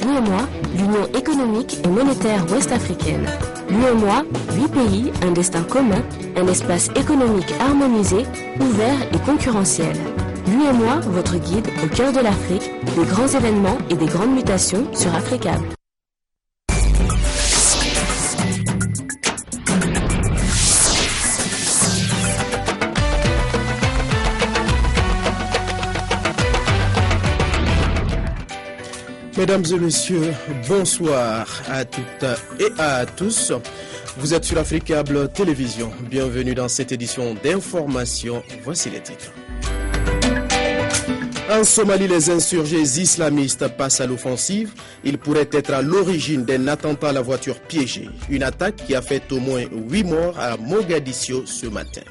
l'UEMOA, l'Union économique et monétaire ouest-africaine. L'UEMOA, 8 pays, un destin commun, un espace économique harmonisé, ouvert et concurrentiel. L'UEMOA, votre guide au cœur de l'Afrique, des grands événements et des grandes mutations sur Africable. Mesdames et messieurs, bonsoir à toutes et à tous. Vous êtes sur Africable Télévision. Bienvenue dans cette édition d'information. Voici les titres. En Somalie, les insurgés islamistes passent à l'offensive. Ils pourraient être à l'origine d'un attentat à la voiture piégée. Une attaque qui a fait au moins 8 morts à Mogadiscio ce matin.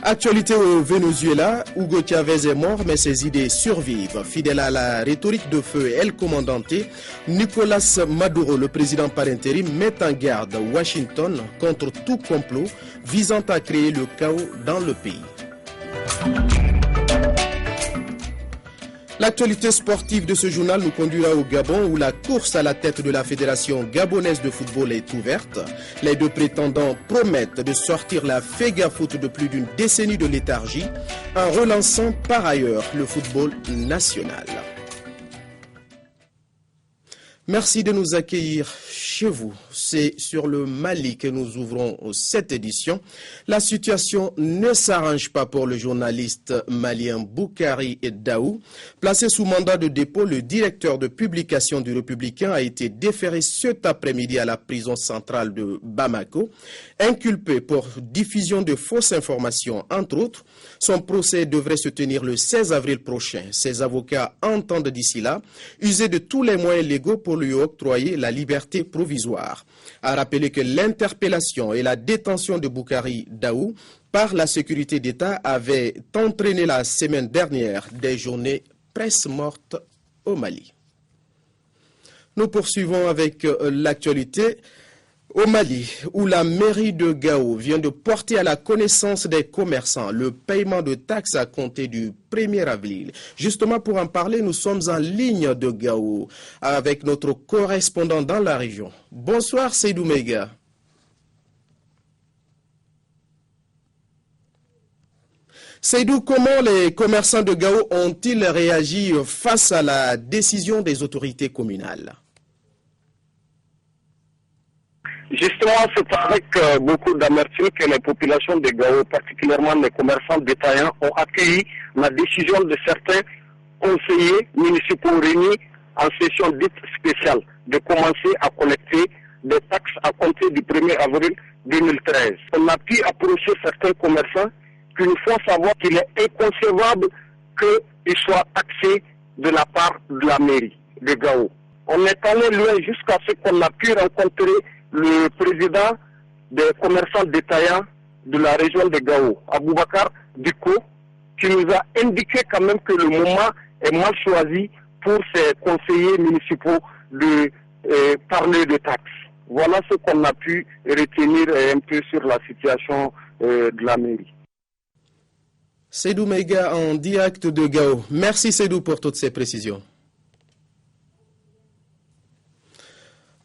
Actualité au Venezuela, Hugo Chavez est mort mais ses idées survivent. Fidèle à la rhétorique de feu El Comandante, Nicolas Maduro, le président par intérim, met en garde Washington contre tout complot visant à créer le chaos dans le pays. L'actualité sportive de ce journal nous conduira au Gabon où la course à la tête de la Fédération gabonaise de football est ouverte. Les deux prétendants promettent de sortir la Fegafoot de plus d'une décennie de léthargie en relançant par ailleurs le football national. Merci de nous accueillir chez vous. C'est sur le Mali que nous ouvrons cette édition. La situation ne s'arrange pas pour le journaliste malien Boukari Daou. Placé sous mandat de dépôt, le directeur de publication du Républicain a été déféré cet après-midi à la prison centrale de Bamako, inculpé pour diffusion de fausses informations, entre autres. Son procès devrait se tenir le 16 avril prochain. Ses avocats entendent d'ici là user de tous les moyens légaux pour lui octroyer la liberté provisoire. A rappeler que l'interpellation et la détention de Boukari Daou par la sécurité d'État avaient entraîné la semaine dernière des journées presque mortes au Mali. Nous poursuivons avec l'actualité. Au Mali, où la mairie de Gao vient de porter à la connaissance des commerçants le paiement de taxes à compter du 1er avril. Justement, pour en parler, nous sommes en ligne de Gao avec notre correspondant dans la région. Bonsoir Seydou Mega. Seydou, comment les commerçants de Gao ont-ils réagi face à la décision des autorités communales ? Justement, c'est avec beaucoup d'amertume que les populations de Gao, particulièrement les commerçants détaillants, ont accueilli la décision de certains conseillers municipaux réunis en session dite spéciale de commencer à collecter des taxes à compter du 1er avril 2013. On a pu approcher certains commerçants qui nous font savoir qu'il est inconcevable qu'ils soient taxés de la part de la mairie de Gao. On est allé loin jusqu'à ce qu'on a pu rencontrer le président des commerçants détaillants de la région de Gao, Aboubakar Diko, qui nous a indiqué quand même que le moment est mal choisi pour ces conseillers municipaux de parler de taxes. Voilà ce qu'on a pu retenir un peu sur la situation de la mairie. Seydou Mega en direct de Gao. Merci Seydou pour toutes ces précisions.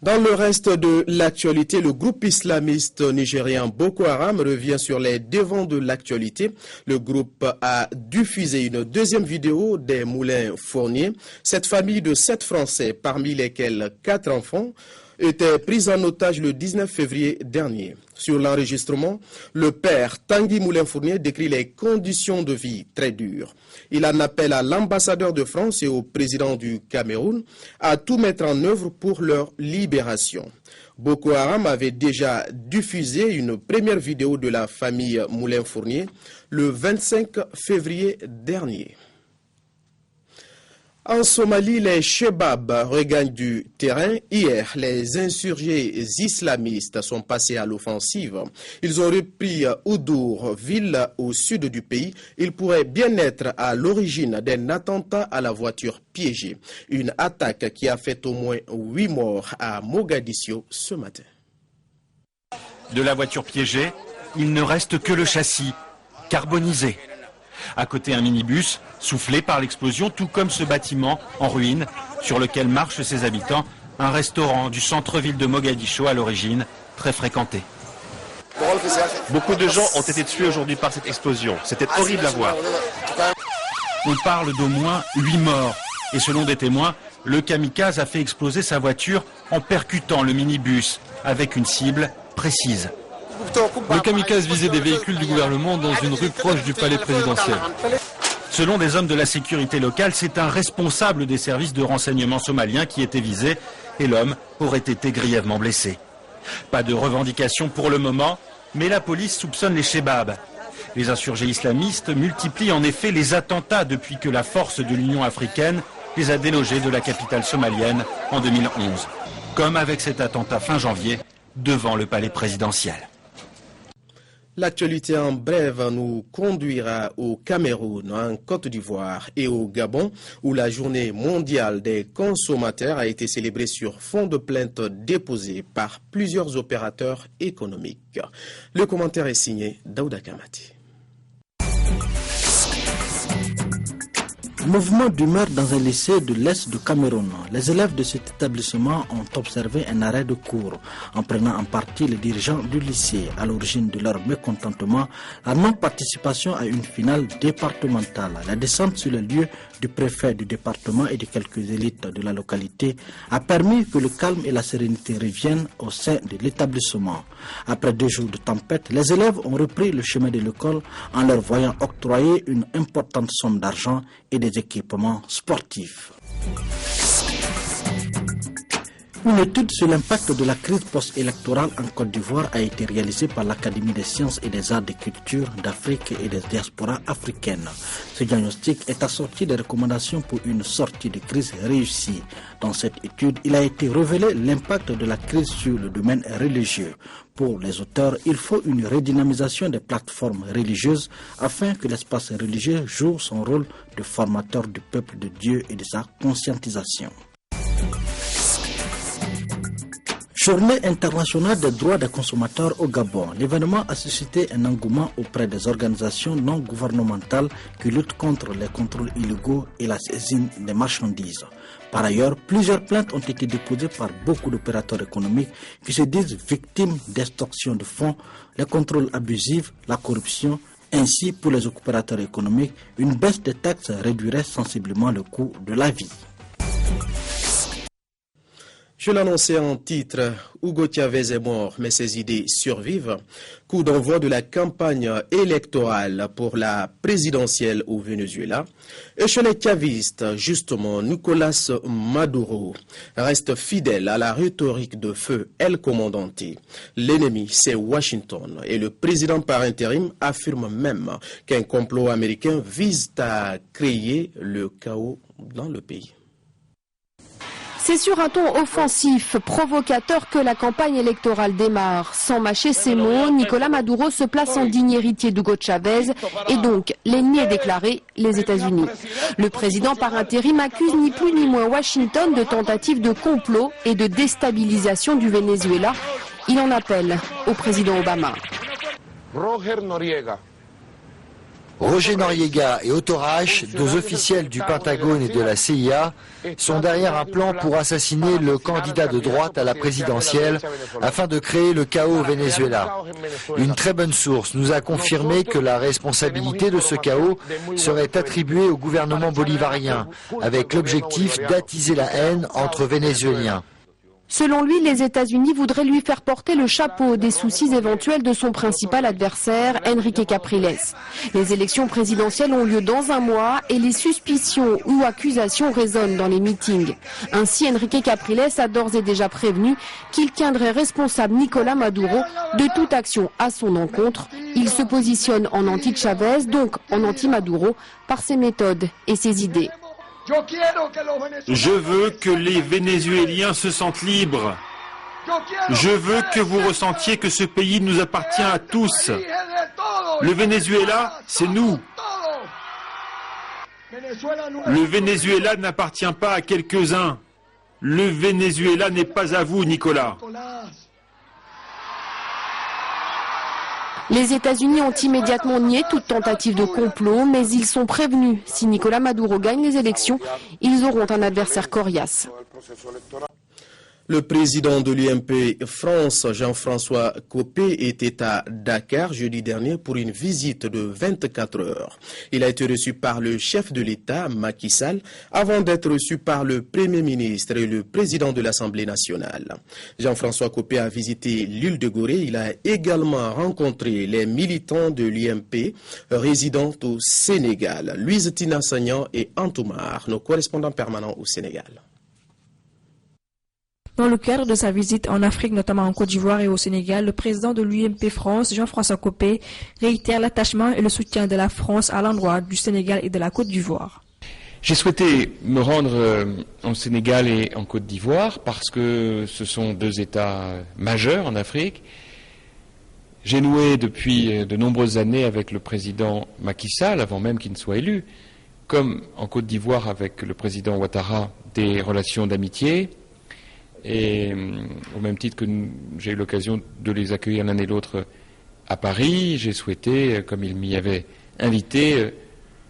Dans le reste de l'actualité, le groupe islamiste nigérien Boko Haram revient sur les devants de l'actualité. Le groupe a diffusé une deuxième vidéo des Moulins Fournier. Cette famille de 7 Français, parmi lesquels 4 enfants, était prise en otage le 19 février dernier. Sur l'enregistrement, le père Tanguy Moulin-Fournier décrit les conditions de vie très dures. Il en appelle à l'ambassadeur de France et au président du Cameroun à tout mettre en œuvre pour leur libération. Boko Haram avait déjà diffusé une première vidéo de la famille Moulin-Fournier le 25 février dernier. En Somalie, les Chebabs regagnent du terrain. Hier, les insurgés islamistes sont passés à l'offensive. Ils ont repris Oudour, ville au sud du pays. Ils pourraient bien être à l'origine d'un attentat à la voiture piégée. Une attaque qui a fait au moins 8 morts à Mogadiscio ce matin. De la voiture piégée, il ne reste que le châssis, carbonisé. À côté, un minibus, soufflé par l'explosion, tout comme ce bâtiment en ruine sur lequel marchent ses habitants, un restaurant du centre-ville de Mogadiscio à l'origine, très fréquenté. Beaucoup de gens ont été tués aujourd'hui par cette explosion. C'était horrible à voir. On parle d'au moins 8 morts. Et selon des témoins, le kamikaze a fait exploser sa voiture en percutant le minibus avec une cible précise. Le kamikaze visait des véhicules du gouvernement dans une rue proche du palais présidentiel. Selon des hommes de la sécurité locale, c'est un responsable des services de renseignement somaliens qui était visé et l'homme aurait été grièvement blessé. Pas de revendication pour le moment, mais la police soupçonne les Chebabs. Les insurgés islamistes multiplient en effet les attentats depuis que la force de l'Union africaine les a délogés de la capitale somalienne en 2011. Comme avec cet attentat fin janvier devant le palais présidentiel. L'actualité en bref nous conduira au Cameroun, en Côte d'Ivoire et au Gabon, où la journée mondiale des consommateurs a été célébrée sur fond de plaintes déposées par plusieurs opérateurs économiques. Le commentaire est signé Daouda Kamati. Mouvement d'humeur dans un lycée de l'Est du Cameroun. Les élèves de cet établissement ont observé un arrêt de cours en prenant en partie les dirigeants du lycée. À l'origine de leur mécontentement, la non-participation à une finale départementale. La descente sur le lieu du préfet du département et de quelques élites de la localité a permis que le calme et la sérénité reviennent au sein de l'établissement. Après 2 jours de tempête, les élèves ont repris le chemin de l'école en leur voyant octroyer une importante somme d'argent et des équipements sportifs. Une étude sur l'impact de la crise post-électorale en Côte d'Ivoire a été réalisée par l'Académie des sciences et des arts de culture d'Afrique et des diasporas africaines. Ce diagnostic est assorti de recommandations pour une sortie de crise réussie. Dans cette étude, il a été révélé l'impact de la crise sur le domaine religieux. Pour les auteurs, il faut une redynamisation des plateformes religieuses afin que l'espace religieux joue son rôle de formateur du peuple de Dieu et de sa conscientisation. Journée internationale des droits des consommateurs au Gabon. L'événement a suscité un engouement auprès des organisations non gouvernementales qui luttent contre les contrôles illégaux et la saisine des marchandises. Par ailleurs, plusieurs plaintes ont été déposées par beaucoup d'opérateurs économiques qui se disent victimes d'extorsion de fonds, les contrôles abusifs, la corruption. Ainsi, pour les opérateurs économiques, une baisse des taxes réduirait sensiblement le coût de la vie. Je l'annonçais en titre, Hugo Chavez est mort, mais ses idées survivent. Coup d'envoi de la campagne électorale pour la présidentielle au Venezuela. Et chez les chavistes, justement, Nicolás Maduro reste fidèle à la rhétorique de feu El Comandante. L'ennemi, c'est Washington. Et le président par intérim affirme même qu'un complot américain vise à créer le chaos dans le pays. C'est sur un ton offensif, provocateur que la campagne électorale démarre. Sans mâcher ses mots, Nicolás Maduro se place en digne héritier d'Hugo Chavez et donc l'ennemi déclaré, les États-Unis. Le président par intérim accuse ni plus ni moins Washington de tentative de complot et de déstabilisation du Venezuela. Il en appelle au président Obama. Roger Noriega et Otto Reich, 2 officiels du Pentagone et de la CIA, sont derrière un plan pour assassiner le candidat de droite à la présidentielle afin de créer le chaos au Venezuela. Une très bonne source nous a confirmé que la responsabilité de ce chaos serait attribuée au gouvernement bolivarien, avec l'objectif d'attiser la haine entre Vénézuéliens. Selon lui, les États-Unis voudraient lui faire porter le chapeau des soucis éventuels de son principal adversaire, Enrique Capriles. Les élections présidentielles ont lieu dans 1 mois et les suspicions ou accusations résonnent dans les meetings. Ainsi, Enrique Capriles a d'ores et déjà prévenu qu'il tiendrait responsable Nicolás Maduro de toute action à son encontre. Il se positionne en anti-Chavez, donc en anti-Maduro, par ses méthodes et ses idées. Je veux que les Vénézuéliens se sentent libres. Je veux que vous ressentiez que ce pays nous appartient à tous. Le Venezuela, c'est nous. Le Venezuela n'appartient pas à quelques-uns. Le Venezuela n'est pas à vous, Nicolas. Les États-Unis ont immédiatement nié toute tentative de complot, mais ils sont prévenus. Si Nicolás Maduro gagne les élections, ils auront un adversaire coriace. Le président de l'UMP France, Jean-François Copé, était à Dakar jeudi dernier pour une visite de 24 heures. Il a été reçu par le chef de l'État, Macky Sall, avant d'être reçu par le Premier ministre et le président de l'Assemblée nationale. Jean-François Copé a visité l'île de Gorée. Il a également rencontré les militants de l'UMP résidant au Sénégal. Louise Tina Sagnan et Antoumar, nos correspondants permanents au Sénégal. Dans le cadre de sa visite en Afrique, notamment en Côte d'Ivoire et au Sénégal, le président de l'UMP France, Jean-François Copé, réitère l'attachement et le soutien de la France à l'endroit du Sénégal et de la Côte d'Ivoire. J'ai souhaité me rendre au Sénégal et en Côte d'Ivoire parce que ce sont deux États majeurs en Afrique. J'ai noué depuis de nombreuses années avec le président Macky Sall, avant même qu'il ne soit élu, comme en Côte d'Ivoire avec le président Ouattara, des relations d'amitié. Et au même titre que j'ai eu l'occasion de les accueillir l'un et l'autre à Paris, j'ai souhaité, comme ils m'y avaient invité,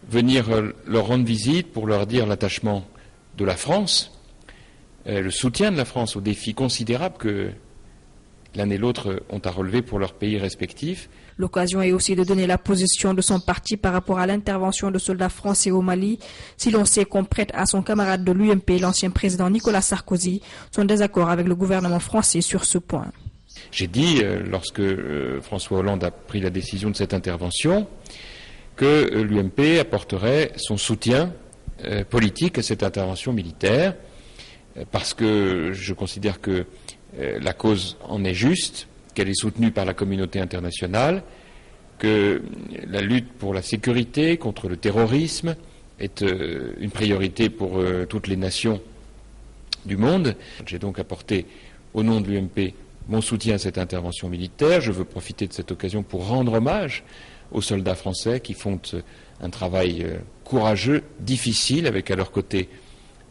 venir leur rendre visite pour leur dire l'attachement de la France, le soutien de la France aux défis considérables que l'un et l'autre ont à relever pour leurs pays respectifs. L'occasion est aussi de donner la position de son parti par rapport à l'intervention de soldats français au Mali, si l'on sait qu'on prête à son camarade de l'UMP, l'ancien président Nicolas Sarkozy, son désaccord avec le gouvernement français sur ce point. J'ai dit, lorsque François Hollande a pris la décision de cette intervention, que l'UMP apporterait son soutien politique à cette intervention militaire, parce que je considère que la cause en est juste, qu'elle est soutenue par la communauté internationale, que la lutte pour la sécurité, contre le terrorisme, est une priorité pour toutes les nations du monde. J'ai donc apporté, au nom de l'UMP, mon soutien à cette intervention militaire. Je veux profiter de cette occasion pour rendre hommage aux soldats français qui font un travail courageux, difficile, avec à leur côté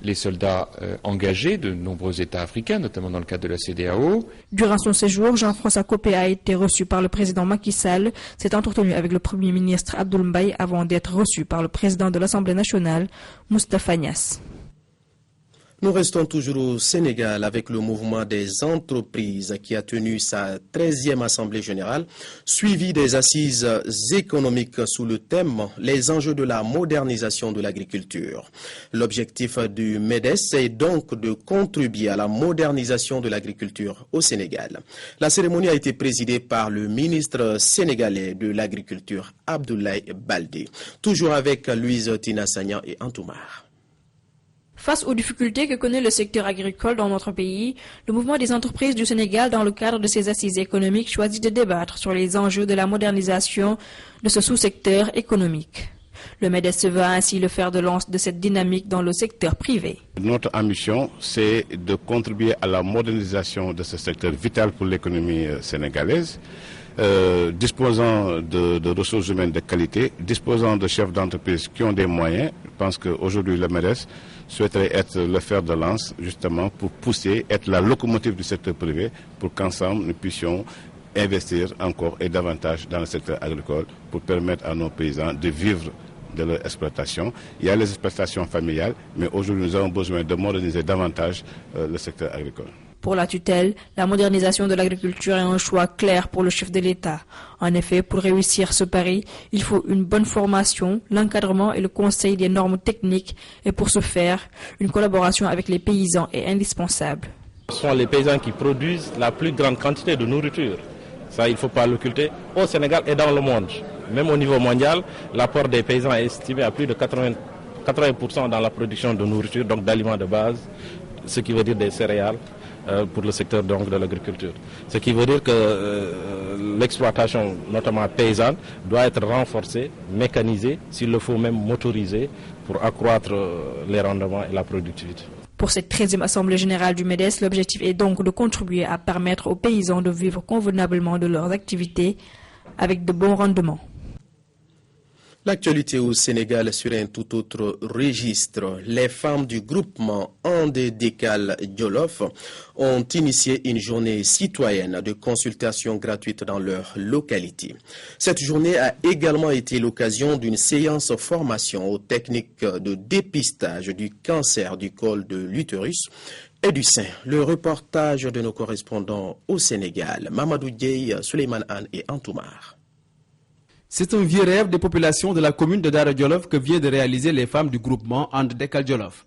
les soldats engagés de nombreux États africains, notamment dans le cadre de la CEDEAO. Durant son séjour, Jean-François Copé a été reçu par le président Macky Sall, s'est entretenu avec le Premier ministre Abdoul Mbaye avant d'être reçu par le président de l'Assemblée nationale, Moustapha Niasse. Nous restons toujours au Sénégal avec le mouvement des entreprises qui a tenu sa 13e Assemblée générale, suivi des assises économiques sous le thème « Les enjeux de la modernisation de l'agriculture ». L'objectif du MEDES est donc de contribuer à la modernisation de l'agriculture au Sénégal. La cérémonie a été présidée par le ministre sénégalais de l'Agriculture, Abdoulaye Baldé. Toujours avec Louise Tina Sagnan et Antoumar. Face aux difficultés que connaît le secteur agricole dans notre pays, le mouvement des entreprises du Sénégal, dans le cadre de ses assises économiques, choisit de débattre sur les enjeux de la modernisation de ce sous-secteur économique. Le MEDES se veut ainsi le fer de lance de cette dynamique dans le secteur privé. Notre ambition, c'est de contribuer à la modernisation de ce secteur vital pour l'économie sénégalaise. Disposant de ressources humaines de qualité, disposant de chefs d'entreprise qui ont des moyens. Je pense qu'aujourd'hui le MEDES souhaiterait être le fer de lance justement pour pousser, être la locomotive du secteur privé pour qu'ensemble nous puissions investir encore et davantage dans le secteur agricole pour permettre à nos paysans de vivre de leur exploitation. Il y a les exploitations familiales, mais aujourd'hui nous avons besoin de moderniser davantage le secteur agricole. Pour la tutelle, la modernisation de l'agriculture est un choix clair pour le chef de l'État. En effet, pour réussir ce pari, il faut une bonne formation, l'encadrement et le conseil des normes techniques. Et pour ce faire, une collaboration avec les paysans est indispensable. Ce sont les paysans qui produisent la plus grande quantité de nourriture. Ça, il ne faut pas l'occulter. Au Sénégal et dans le monde, même au niveau mondial, l'apport des paysans est estimé à plus de 80% dans la production de nourriture, donc d'aliments de base, ce qui veut dire des céréales. Pour le secteur donc de l'agriculture. Ce qui veut dire que l'exploitation, notamment paysanne, doit être renforcée, mécanisée, s'il le faut même motorisée, pour accroître les rendements et la productivité. Pour cette 13e Assemblée générale du MEDES, l'objectif est donc de contribuer à permettre aux paysans de vivre convenablement de leurs activités avec de bons rendements. L'actualité au Sénégal sur un tout autre registre. Les femmes du groupement Andédécal Jolof ont initié une journée citoyenne de consultation gratuite dans leur localité. Cette journée a également été l'occasion d'une séance formation aux techniques de dépistage du cancer du col de l'utérus et du sein. Le reportage de nos correspondants au Sénégal, Mamadou Dieye, Suleiman Anne et Antoumar. C'est un vieux rêve des populations de la commune de Dara Jolof que viennent de réaliser les femmes du groupement Andédécal Jolof.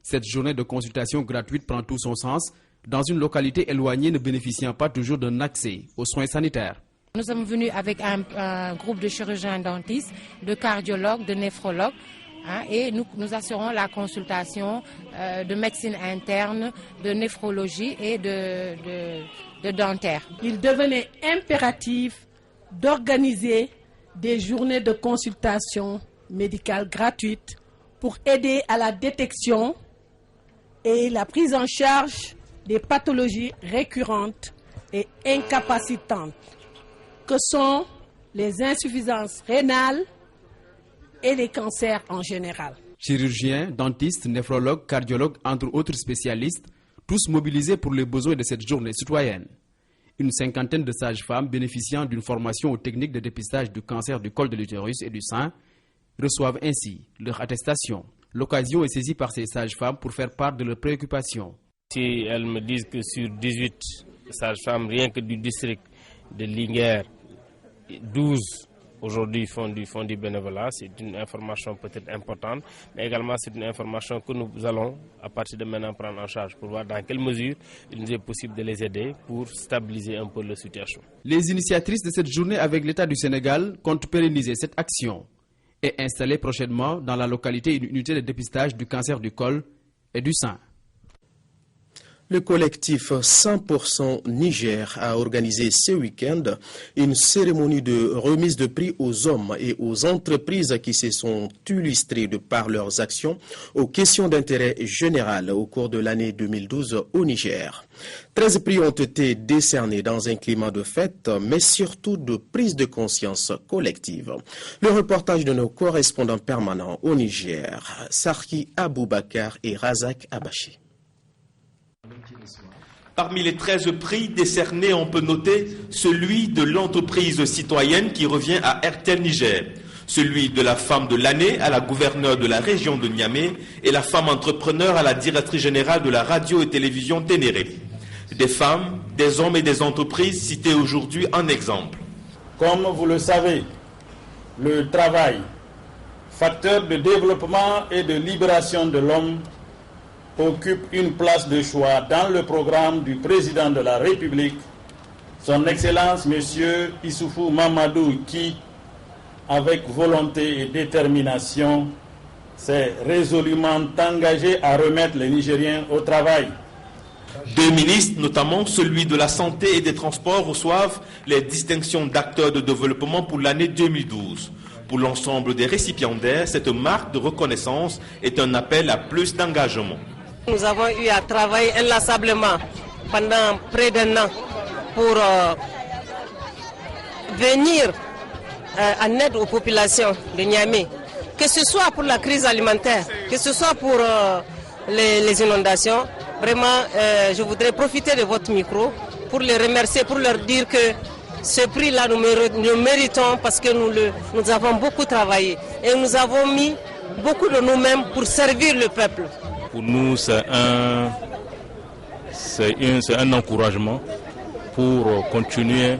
Cette journée de consultation gratuite prend tout son sens dans une localité éloignée ne bénéficiant pas toujours d'un accès aux soins sanitaires. Nous sommes venus avec un groupe de chirurgiens dentistes, de cardiologues, de néphrologues, et nous assurons la consultation de médecine interne, de néphrologie et de dentaire. Il devenait impératif d'organiser des journées de consultation médicale gratuite pour aider à la détection et la prise en charge des pathologies récurrentes et incapacitantes que sont les insuffisances rénales et les cancers en général. Chirurgiens, dentistes, néphrologues, cardiologues, entre autres spécialistes, tous mobilisés pour les besoins de cette journée citoyenne. Une cinquantaine de sages-femmes bénéficiant d'une formation aux techniques de dépistage du cancer du col de l'utérus et du sein reçoivent ainsi leur attestation. L'occasion est saisie par ces sages-femmes pour faire part de leurs préoccupations. Si elles me disent que sur 18 sages-femmes, rien que du district de Linguère, 12 aujourd'hui font du bénévolat, c'est une information peut-être importante, mais également c'est une information que nous allons à partir de maintenant prendre en charge pour voir dans quelle mesure il nous est possible de les aider pour stabiliser un peu la situation. Les initiatrices de cette journée avec l'État du Sénégal comptent pérenniser cette action et installer prochainement dans la localité une unité de dépistage du cancer du col et du sein. Le collectif 100% Niger a organisé ce week-end une cérémonie de remise de prix aux hommes et aux entreprises qui se sont illustrés de par leurs actions aux questions d'intérêt général au cours de l'année 2012 au Niger. 13 prix ont été décernés dans un climat de fête, mais surtout de prise de conscience collective. Le reportage de nos correspondants permanents au Niger, Sarki Aboubakar et Razak Abachi. Parmi les 13 prix décernés, on peut noter celui de l'entreprise citoyenne qui revient à RTL Niger, celui de la femme de l'année à la gouverneure de la région de Niamey et la femme entrepreneur à la directrice générale de la radio et télévision Ténéré. Des femmes, des hommes et des entreprises cités aujourd'hui en exemple. Comme vous le savez, le travail, facteur de développement et de libération de l'homme, occupe une place de choix dans le programme du président de la République, son Excellence M. Issoufou Mamadou, qui, avec volonté et détermination, s'est résolument engagé à remettre les Nigériens au travail. 2 ministres, notamment celui de la Santé et des Transports, reçoivent les distinctions d'acteurs de développement pour l'année 2012. Pour l'ensemble des récipiendaires, cette marque de reconnaissance est un appel à plus d'engagement. Nous avons eu à travailler inlassablement pendant près d'un an pour venir en aide aux populations de Niamey, que ce soit pour la crise alimentaire, que ce soit pour les inondations. Vraiment, je voudrais profiter de votre micro pour les remercier, pour leur dire que ce prix-là, nous le méritons parce que nous avons beaucoup travaillé et nous avons mis beaucoup de nous-mêmes pour servir le peuple. Pour nous, c'est un encouragement pour continuer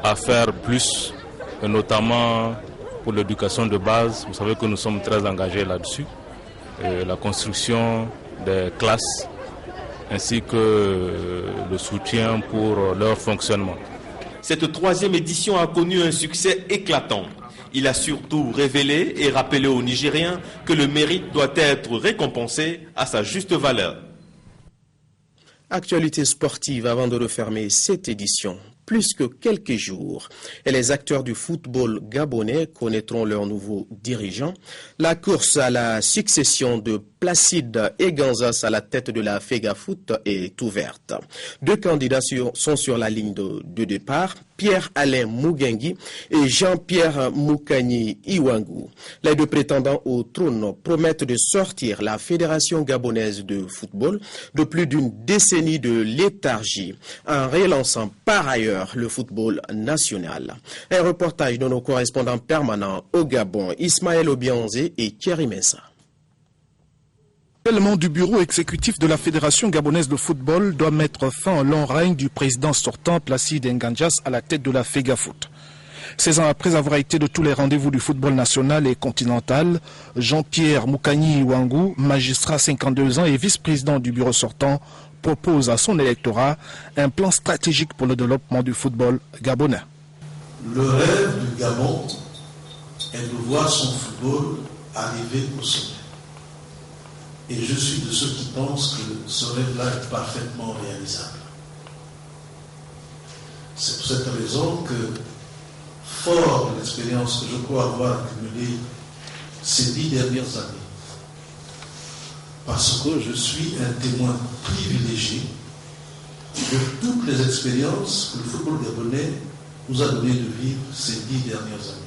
à faire plus, et notamment pour l'éducation de base. Vous savez que nous sommes très engagés là-dessus. La construction des classes ainsi que le soutien pour leur fonctionnement. Cette 3e édition a connu un succès éclatant. Il a surtout révélé et rappelé aux Nigériens que le mérite doit être récompensé à sa juste valeur. Actualité sportive avant de refermer cette édition. Plus que quelques jours, et les acteurs du football gabonais connaîtront leur nouveau dirigeant. La course à la succession de Placide Eganzas à la tête de la FEGAFOOT est ouverte. 2 candidats sont sur la ligne de départ. Pierre-Alain Mugengi et Jean-Pierre Moukanyi Iwangu. Les deux prétendants au trône promettent de sortir la Fédération gabonaise de football de plus d'une décennie de léthargie en relançant par ailleurs le football national. Un reportage de nos correspondants permanents au Gabon, Ismaël Obianzé et Thierry Messa. L'appellement du bureau exécutif de la Fédération gabonaise de football doit mettre fin au long règne du président sortant Placide Nganjas à la tête de la FEGAFOOT. 16 ans après avoir été de tous les rendez-vous du football national et continental, Jean-Pierre Moukanyi Iwangu, magistrat 52 ans et vice-président du bureau sortant, propose à son électorat un plan stratégique pour le développement du football gabonais. Le rêve du Gabon est de voir son football arriver au sommet. Et je suis de ceux qui pensent que ce rêve-là est parfaitement réalisable. C'est pour cette raison que, fort de l'expérience que je crois avoir accumulée ces 10 dernières années, parce que je suis un témoin privilégié de toutes les expériences que le football gabonais nous a donné de vivre ces 10 dernières années.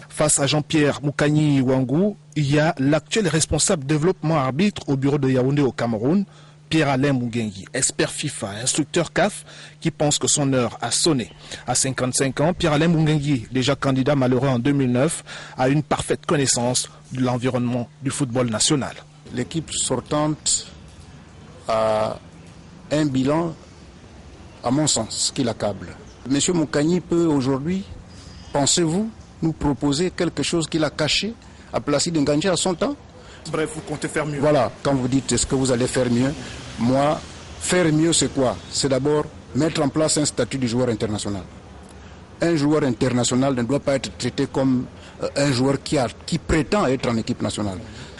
Face à Jean-Pierre Moukanyi Iwangu, il y a l'actuel responsable développement arbitre au bureau de Yaoundé au Cameroun, Pierre-Alain Mugengi, expert FIFA, instructeur CAF, qui pense que son heure a sonné. À 55 ans, Pierre-Alain Mugengi, déjà candidat malheureux en 2009, a une parfaite connaissance de l'environnement du football national. L'équipe sortante a un bilan, à mon sens, qui l'accable. Monsieur Moukanyi peut aujourd'hui, pensez-vous, nous proposer quelque chose qu'il a caché à Placide Nganjas à son temps? Bref, vous comptez faire mieux. Voilà, quand vous dites est-ce que vous allez faire mieux, moi, faire mieux c'est quoi? C'est d'abord mettre en place un statut du joueur international. Un joueur international ne doit pas être traité comme un joueur qui prétend être en équipe nationale.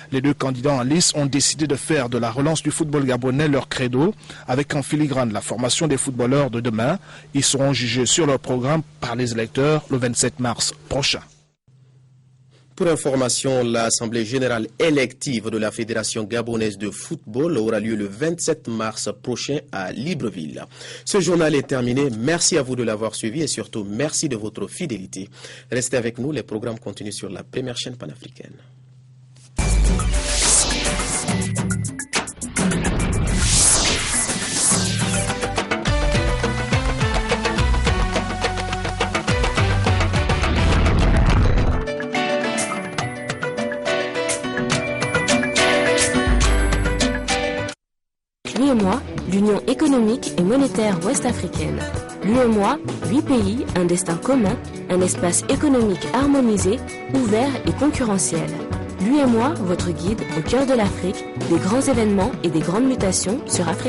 Les deux candidats en lice ont décidé de faire de la relance du football gabonais leur credo, avec en filigrane la formation des footballeurs de demain. Ils seront jugés sur leur programme par les électeurs le 27 mars prochain. Pour information, l'Assemblée générale élective de la Fédération gabonaise de football aura lieu le 27 mars prochain à Libreville. Ce journal est terminé. Merci à vous de l'avoir suivi et surtout merci de votre fidélité. Restez avec nous, les programmes continuent sur la première chaîne panafricaine. L'UEMOA, l'Union économique et monétaire ouest-africaine. L'UEMOA, 8 pays, un destin commun, un espace économique harmonisé, ouvert et concurrentiel. L'UEMOA, votre guide au cœur de l'Afrique, des grands événements et des grandes mutations sur Afrique.